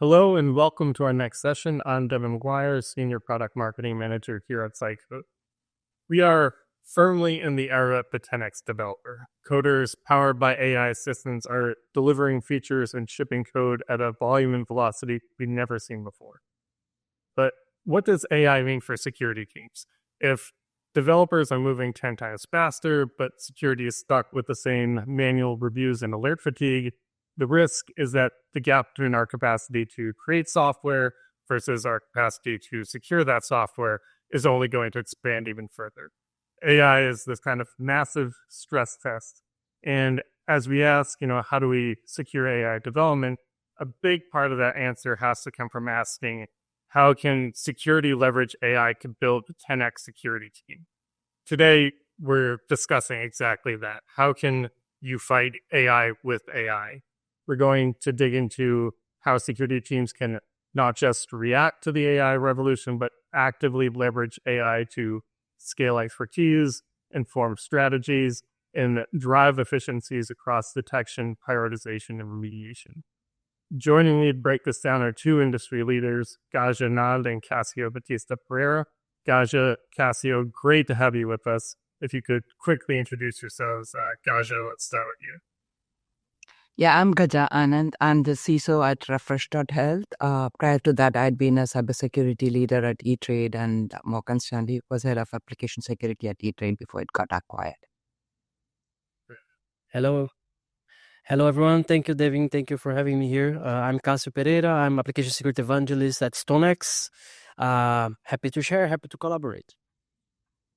Hello and welcome to our next session. I'm Devin McGuire, Senior Product Marketing Manager here at Psycho. We are firmly in the era of the 10x developer. Coders powered by AI assistants are delivering features and shipping code at a volume and velocity we've never seen before. But what does AI mean for security teams? If developers are moving 10 times faster, but security is stuck with the same manual reviews and alert fatigue, the risk is that the gap between our capacity to create software versus our capacity to secure that software is only going to expand even further. AI is this kind of massive stress test. And as we ask, how do we secure AI development? A big part of that answer has to come from asking, how can security leverage AI to build a 10x security team? Today, we're discussing exactly that. How can you fight AI with AI? We're going to dig into how security teams can not just react to the AI revolution, but actively leverage AI to scale expertise, inform strategies, and drive efficiencies across detection, prioritization, and remediation. Joining me to break this down are two industry leaders, Gaja Nand and Casio Batista Pereira. Gaja, Casio, great to have you with us. If you could quickly introduce yourselves. Gaja, let's start with you. Yeah, I'm Gaja Anand. I'm the CISO at Refresh.Health. Prior to that, I'd been a cybersecurity leader at E-Trade, and Morgan Stanley was head of application security at E-Trade before it got acquired. Hello, everyone. Thank you, Devin. Thank you for having me here. I'm Casio Pereira. I'm application security evangelist at StoneX. Happy to share, happy to collaborate.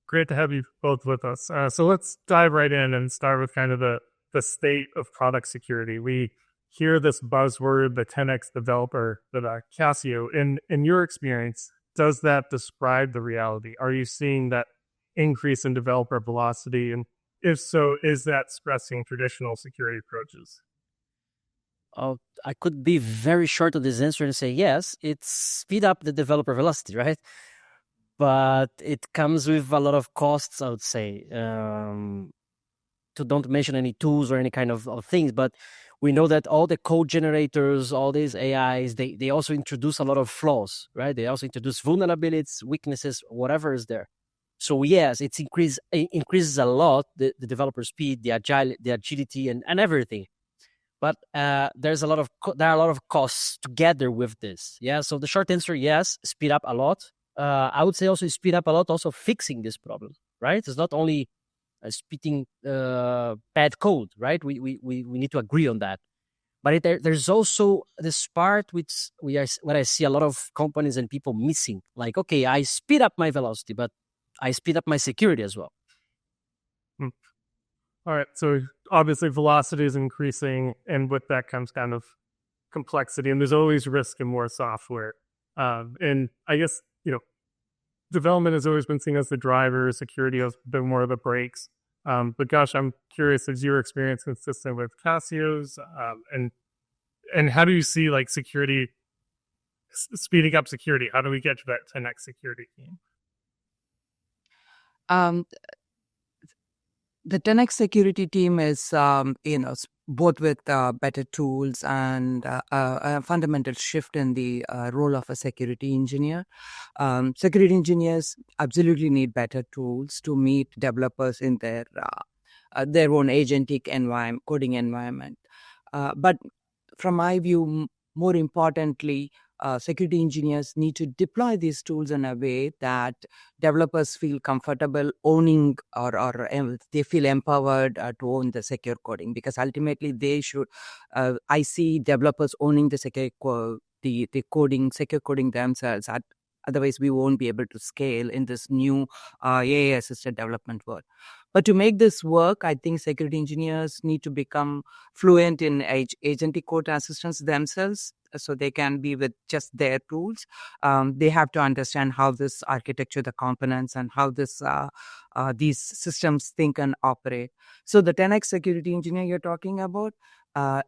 Great to have you both with us. So let's dive right in and start with kind of the state of product security. We hear this buzzword, the 10x developer, that Casio. In your experience, does that describe the reality? Are you seeing that increase in developer velocity? And if so, is that stressing traditional security approaches? I could be very short of this answer and say yes, it's speed up the developer velocity, right? But it comes with a lot of costs, I would say. To don't mention any tools or any kind of things, but we know that all the code generators, all these AIs, they also introduce a lot of flaws, right? They also introduce vulnerabilities, weaknesses, whatever is there. So yes, it increases a lot the developer speed, the agility, and everything. But there are a lot of costs together with this. Yeah. So the short answer, yes, speed up a lot. I would say also speed up a lot, also fixing this problem, right? It's not only spitting bad code, right? We need to agree on that. But there's also this part which what I see a lot of companies and people missing. Like, okay, I speed up my velocity, but I speed up my security as well. All right, so obviously velocity is increasing, and with that comes kind of complexity, and there's always risk in more software. And I guess, development has always been seen as the driver, security has been more of the brakes. But gosh, I'm curious, is your experience consistent with Casio's? And how do you see like security, speeding up security? How do we get to that 10x security team? The 10x security team is, both with better tools and a fundamental shift in the role of a security engineer. Security engineers absolutely need better tools to meet developers in their own agentic coding environment. But from my view, more importantly, security engineers need to deploy these tools in a way that developers feel comfortable owning or they feel empowered to own the secure coding, because ultimately they should. I see developers owning the secure coding themselves. Otherwise, we won't be able to scale in this new AI-assisted development world. But to make this work, I think security engineers need to become fluent in agentic code assistance themselves, so they can be with just their tools. They have to understand how this architecture, the components, and how these systems think and operate. So the 10x security engineer you're talking about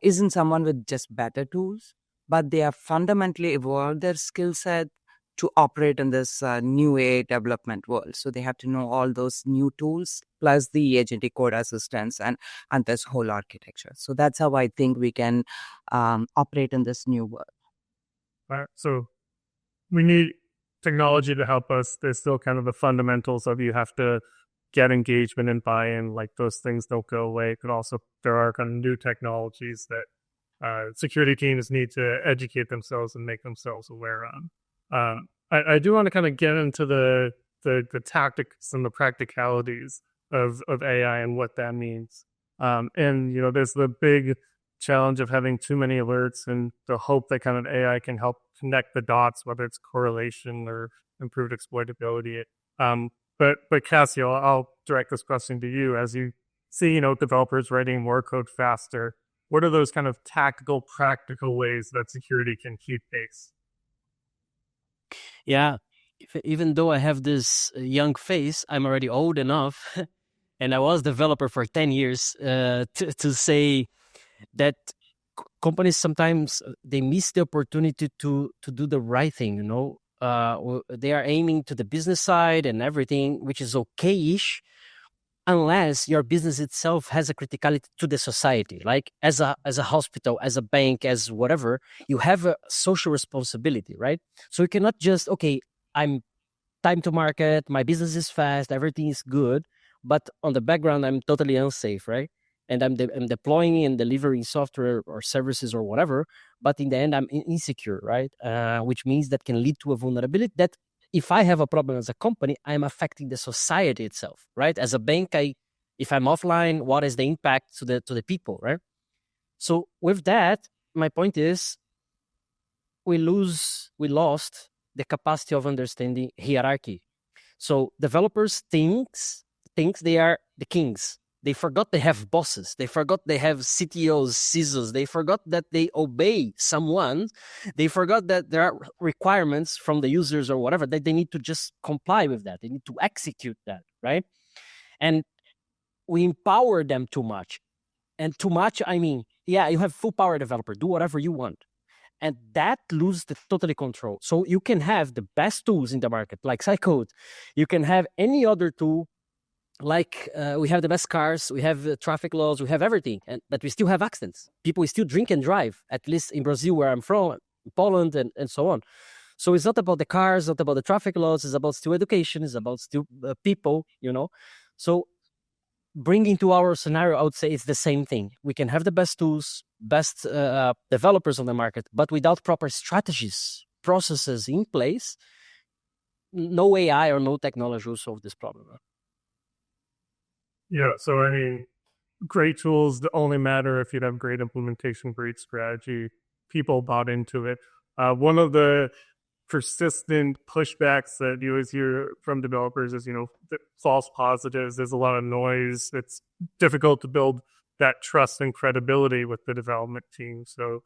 isn't someone with just better tools, but they have fundamentally evolved their skill set to operate in this new AI development world. So they have to know all those new tools plus the agentic code assistance and this whole architecture. So that's how I think we can operate in this new world. So we need technology to help us. There's still kind of the fundamentals of you have to get engagement and buy-in. Like those things don't go away. It could also, there are kind of new technologies that security teams need to educate themselves and make themselves aware on. I do want to kind of get into the tactics and the practicalities of AI and what that means. And there's the big challenge of having too many alerts and the hope that kind of AI can help connect the dots, whether it's correlation or improved exploitability. But Cassio, I'll direct this question to you. As you see, developers writing more code faster, what are those kind of tactical, practical ways that security can keep pace? Yeah, even though I have this young face, I'm already old enough, and I was developer for 10 years to say that companies sometimes they miss the opportunity to do the right thing. They are aiming to the business side and everything, which is okay-ish, unless your business itself has a criticality to the society. Like as a hospital, as a bank, as whatever, you have a social responsibility, right? So you cannot just, okay, I'm time to market, my business is fast, everything is good, but on the background I'm totally unsafe, right? And I'm deploying and delivering software or services or whatever, but in the end I'm insecure, right? Which means that can lead to a vulnerability that if I have a problem as a company, I'm affecting the society itself, right? As a bank, if I'm offline, what is the impact to the people, right? So with that, my point is we lost the capacity of understanding hierarchy. So developers thinks they are the kings. They forgot they have bosses. They forgot they have CTOs, CISOs. They forgot that they obey someone. They forgot that there are requirements from the users or whatever that they need to just comply with that. They need to execute that, right? And we empower them too much. And too much, I mean, yeah, you have full power developer. Do whatever you want. And that loses the totally control. So you can have the best tools in the market, like Cycode. You can have any other tool, like we have the best cars, we have traffic laws, we have everything, but we still have accidents. People still drink and drive, at least in Brazil, where I'm from, Poland, and so on. So it's not about the cars, not about the traffic laws, it's about still education, it's about still people, So bringing to our scenario, I would say it's the same thing. We can have the best tools, best developers on the market, but without proper strategies, processes in place, no AI or no technology will solve this problem. Yeah, so I mean, great tools only matter if you have great implementation, great strategy, people bought into it. One of the persistent pushbacks that you always hear from developers is, false positives. There's a lot of noise. It's difficult to build that trust and credibility with the development team. So,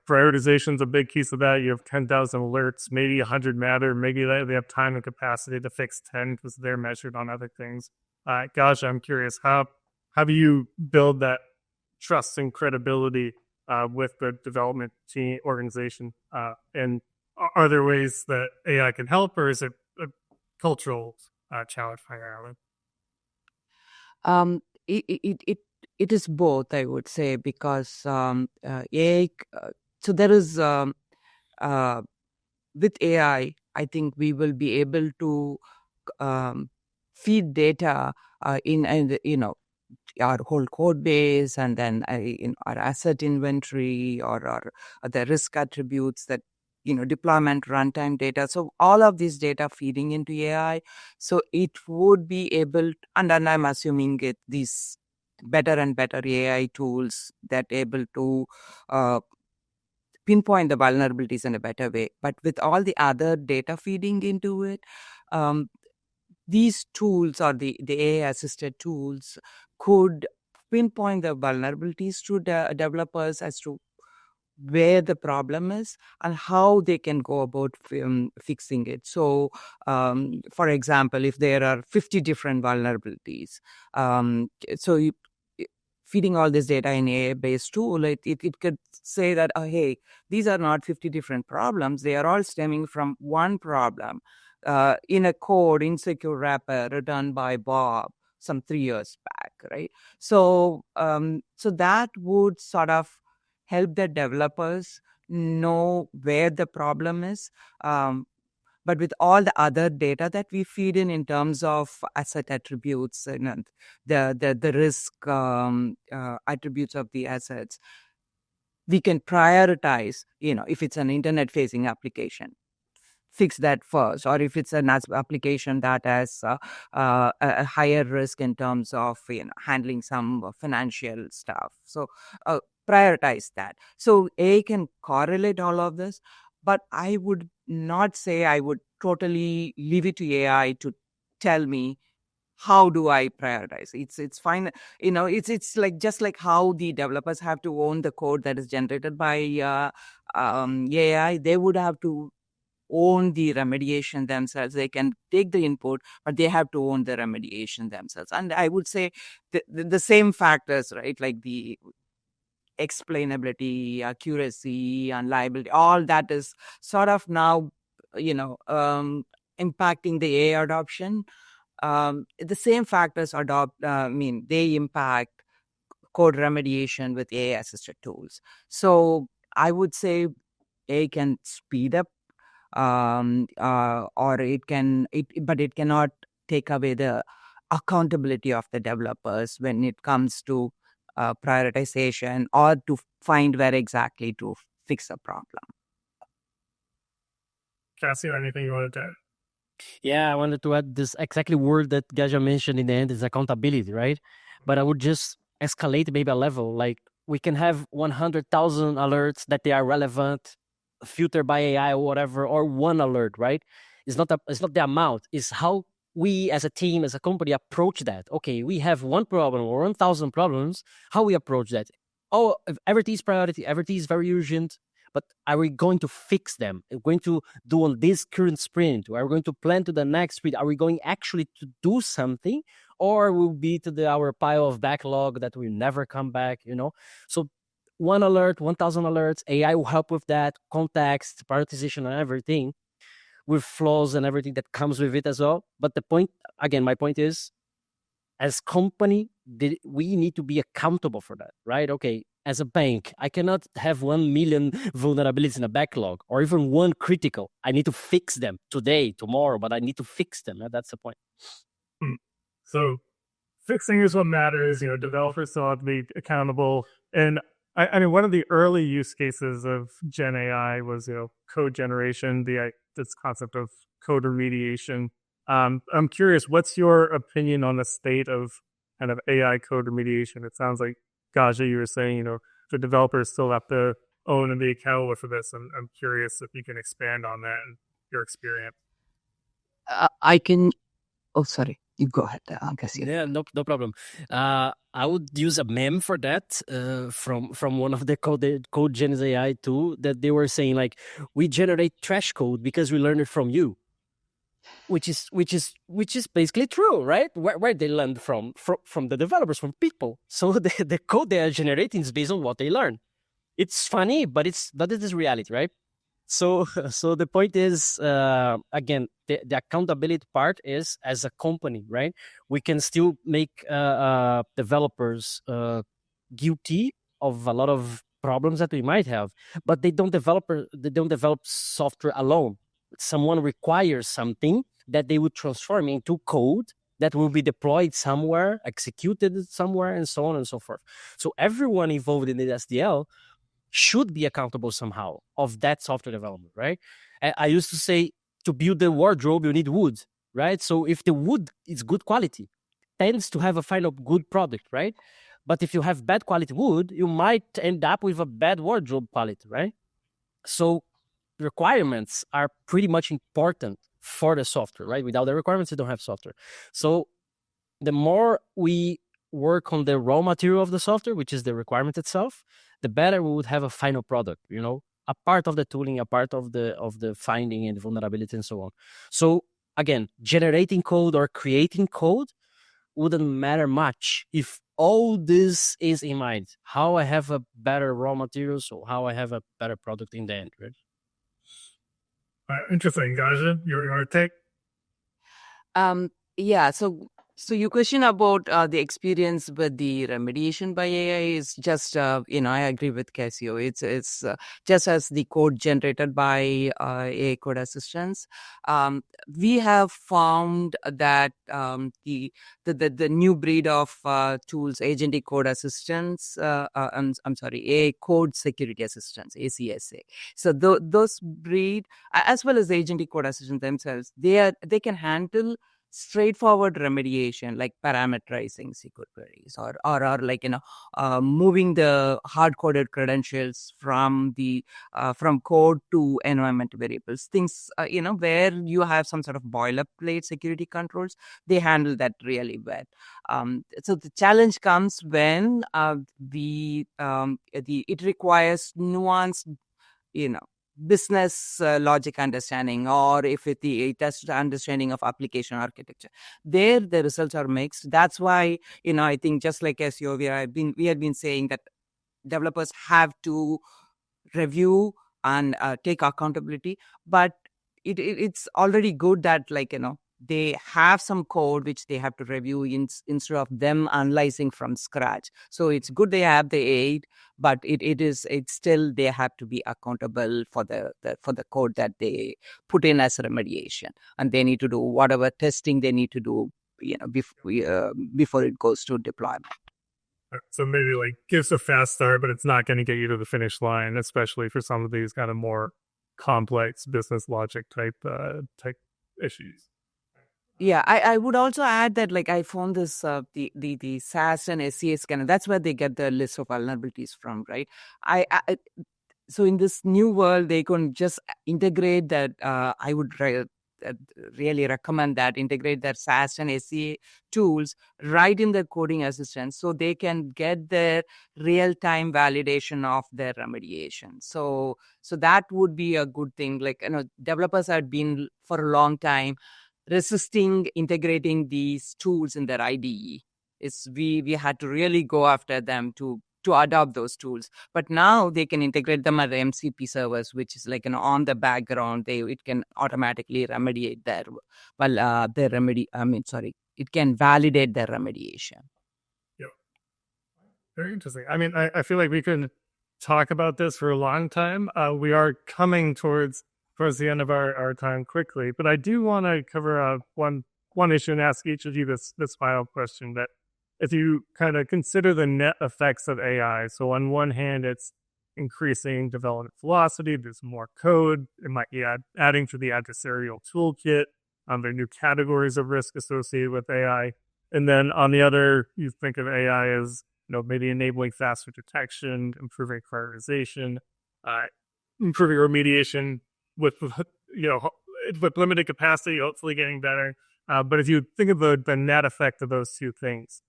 prioritization is a big piece of that. You have 10,000 alerts, maybe 100 matter, maybe they have time and capacity to fix 10 because they're measured on other things. Gosh, I'm curious, how do you build that trust and credibility with the development team organization? And are there ways that AI can help, or is it a cultural challenge primarily? It is both, I would say, because AI. So there is with AI, I think we will be able to feed data in our whole code base, and then in our asset inventory or the risk attributes that deployment runtime data. So all of this data feeding into AI, so it would be able, and then I'm assuming these better and better AI tools that able to pinpoint the vulnerabilities in a better way. But with all the other data feeding into it, these tools or the AI assisted tools could pinpoint the vulnerabilities to developers as to where the problem is and how they can go about fixing it. So, for example, if there are 50 different vulnerabilities, feeding all this data in AI-based tool, it could say that, oh, hey, these are not 50 different problems. They are all stemming from one problem in a code insecure wrapper written by Bob some 3 years back, right? So, so that would sort of help the developers know where the problem is. But with all the other data that we feed in terms of asset attributes and the risk attributes of the assets, we can prioritize, if it's an internet facing application, fix that first, or if it's an application that has a higher risk in terms of handling some financial stuff, so prioritize that. So AI can correlate all of this, but I would not say I would totally leave it to AI to tell me how do I prioritize. It's fine, it's like just like how the developers have to own the code that is generated by AI. They would have to own the remediation themselves. They can take the input, but they have to own the remediation themselves. And I would say the same factors, right? Like the explainability, accuracy, and liability, all that is sort of now, impacting the AI adoption. The same factors they impact code remediation with AI assisted tools. So I would say AI can speed up, or but it cannot take away the accountability of the developers when it comes to prioritization or to find where exactly to fix a problem. Cassie, anything you wanted to add? Yeah, I wanted to add this exactly word that Gaja mentioned in the end is accountability, right? But I would just escalate maybe a level. Like we can have 100,000 alerts that they are relevant, filtered by AI or whatever, or one alert, right? It's not the amount. It's how we as a team, as a company approach that. Okay, we have one problem or 1,000 problems. How we approach that? Oh, if everything is priority, everything is very urgent. But are we going to fix them? Are we going to do on this current sprint? Are we going to plan to the next sprint? Are we going actually to do something? Or will be to our pile of backlog that will never come back, So one alert, 1,000 alerts, AI will help with that, context, prioritization and everything, with flaws and everything that comes with it as well. But my point is, as company, we need to be accountable for that, right? Okay, as a bank, I cannot have 1 million vulnerabilities in a backlog or even one critical. I need to fix them today, tomorrow, but I need to fix them. That's the point. So fixing is what matters. Developers still have to be accountable. And I mean, one of the early use cases of Gen AI was, code generation, this concept of code remediation. I'm curious, what's your opinion on the state of kind of AI code remediation? It sounds like, Gaja, you were saying, the developers still have to own and be accountable for this. And I'm curious if you can expand on that and your experience. I can. Oh, sorry. You go ahead, Cassie. Yeah, no problem. I would use a meme for that from one of the code Gen AI tool that they were saying like, we generate trash code because we learned it from you. Which is basically true, right? Where they learned from the developers, from people. So the code they are generating is based on what they learn. It's funny, but it is reality, right? So the point is, again, the accountability part is, as a company, right? We can still make developers guilty of a lot of problems that we might have, but they don't develop software alone. Someone requires something that they would transform into code that will be deployed somewhere, executed somewhere, and so on and so forth. So everyone involved in the SDL should be accountable somehow of that software development, right? I used to say, to build the wardrobe, you need wood, right? So if the wood is good quality, tends to have a final good product, right? But if you have bad quality wood, you might end up with a bad wardrobe quality, right? So requirements are pretty much important for the software, right? Without the requirements, you don't have software. So the more we work on the raw material of the software, which is the requirement itself, the better we would have a final product, a part of the tooling, a part of the finding and vulnerability and so on. So again, generating code or creating code wouldn't matter much if all this is in mind. How I have a better raw material, so how I have a better product in the end, right? Interesting, Gaja. Your take? Yeah. So So your question about the experience with the remediation by AI is just, I agree with Casio. It's just as the code generated by AI code assistants. We have found that the new breed of tools, agentic code assistants, I'm sorry, AI code security assistants, ACSA. So those breed, as well as the agentic code assistants themselves, they can handle straightforward remediation like parameterizing SQL queries or like moving the hard coded credentials from the from code to environment variables, things where you have some sort of boilerplate security controls. They handle that really well. So the challenge comes when it requires nuanced, you know business logic understanding, or if it has the understanding of application architecture. There the results are mixed. That's why I think, just like SEO, we have been saying that developers have to review and take accountability. But it's already good that, they have some code which they have to review instead of them analyzing from scratch. So it's good they have the aid, but it's still, they have to be accountable for the code that they put in as remediation, and they need to do whatever testing they need to do before it goes to deployment. So maybe like gives a fast start, but it's not going to get you to the finish line, especially for some of these kind of more complex business logic type issues. Yeah, I would also add that, like, I found this the SAS and SCA scanner. That's where they get the list of vulnerabilities from, right? So in this new world, they can just integrate that. I would really recommend that integrate their SAS and SCA tools right in the coding assistant, so they can get their real-time validation of their remediation. So that would be a good thing. Like, developers have been for a long time resisting integrating these tools in their IDE. We had to really go after them to adopt those tools. But now they can integrate them at MCP servers, which is like on the background. It can automatically remediate their remedy. It can validate their remediation. Yep. Very interesting. I mean, I feel like we could talk about this for a long time. We are coming towards the end of our time quickly, but I do want to cover one issue and ask each of you this final question, that if you kind of consider the net effects of AI, so on one hand, it's increasing development velocity, there's more code, it might be adding to the adversarial toolkit, there are new categories of risk associated with AI, and then on the other, you think of AI as maybe enabling faster detection, improving prioritization, improving remediation with limited capacity, hopefully getting better. But if you think of the net effect of those two things,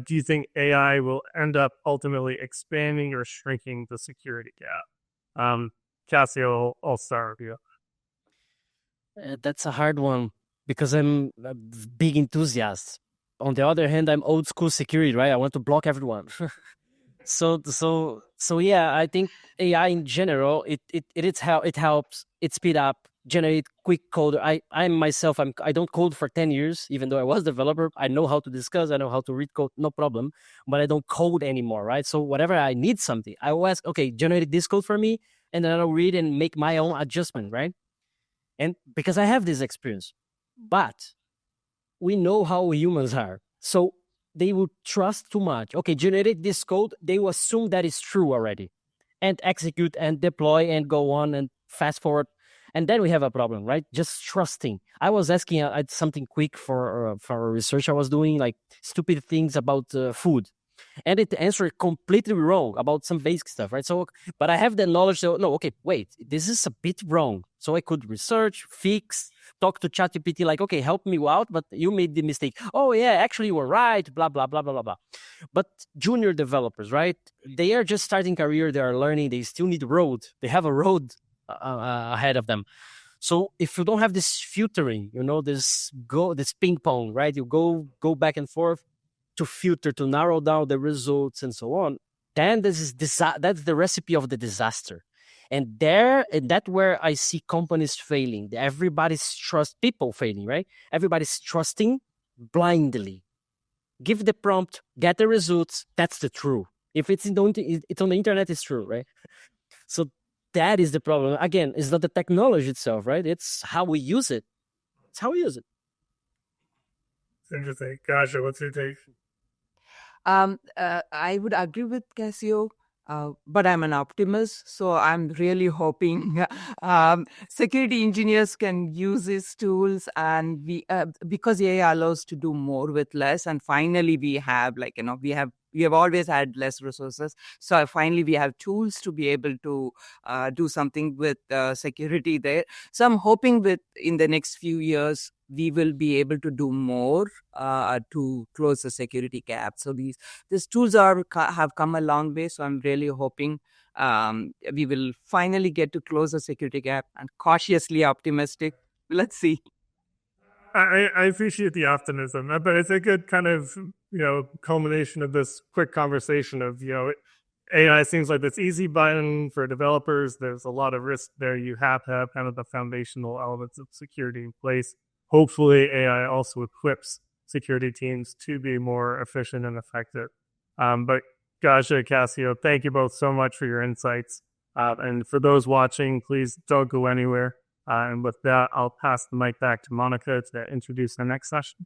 do you think AI will end up ultimately expanding or shrinking the security gap? Cassio, I'll start with you. That's a hard one because I'm a big enthusiast. On the other hand, I'm old school security, right? I want to block everyone. So yeah, I think AI in general, it helps, it speed up, generate quick code. I myself, I don't code for 10 years, even though I was a developer. I know how to discuss, I know how to read code, no problem, but I don't code anymore, right? So whatever I need something, I will ask, okay, generate this code for me, and then I'll read and make my own adjustment, right? And because I have this experience, but we know how humans are. So they would trust too much. Okay, generate this code, they will assume that it's true already, and execute and deploy and go on and fast forward. And then we have a problem, right? Just trusting. I was asking something quick for research I was doing, like stupid things about food. And it answered completely wrong about some basic stuff, right? So, but I have the knowledge. So, no, okay, wait, this is a bit wrong. So I could research, fix, talk to ChatGPT, like, okay, help me out, but you made the mistake. Oh yeah, actually you were right, blah, blah, blah, blah, blah, blah. But junior developers, right? They are just starting career. They are learning. They still need road. They have a road ahead of them. So if you don't have this filtering, this ping pong, right? You go back and forth to filter, to narrow down the results and so on, then that's the recipe of the disaster. And that's where I see companies failing. Everybody's people failing, right? Everybody's trusting blindly. give the prompt, get the results. That's the true. If it's on the internet, it's true, right? So that is the problem. Again, it's not the technology itself, right? It's how we use it. It's how we use it. It's interesting. Gotcha. What's your take? I would agree with Casio, but I'm an optimist, so I'm really hoping security engineers can use these tools, and we because AI allows to do more with less, and finally we have we have always had less resources, so finally we have tools to be able to do something with security there. So I'm hoping with in the next few years we will be able to do more to close the security gap. So these tools have come a long way. So I'm really hoping we will finally get to close the security gap. And cautiously optimistic. Let's see. I appreciate the optimism, but it's a good kind of culmination of this quick conversation of AI seems like this easy button for developers. There's a lot of risk there. You have to have kind of the foundational elements of security in place. Hopefully, AI also equips security teams to be more efficient and effective. But Gaja, Cassio, thank you both so much for your insights. And for those watching, please don't go anywhere. And with that, I'll pass the mic back to Monica to introduce the next session.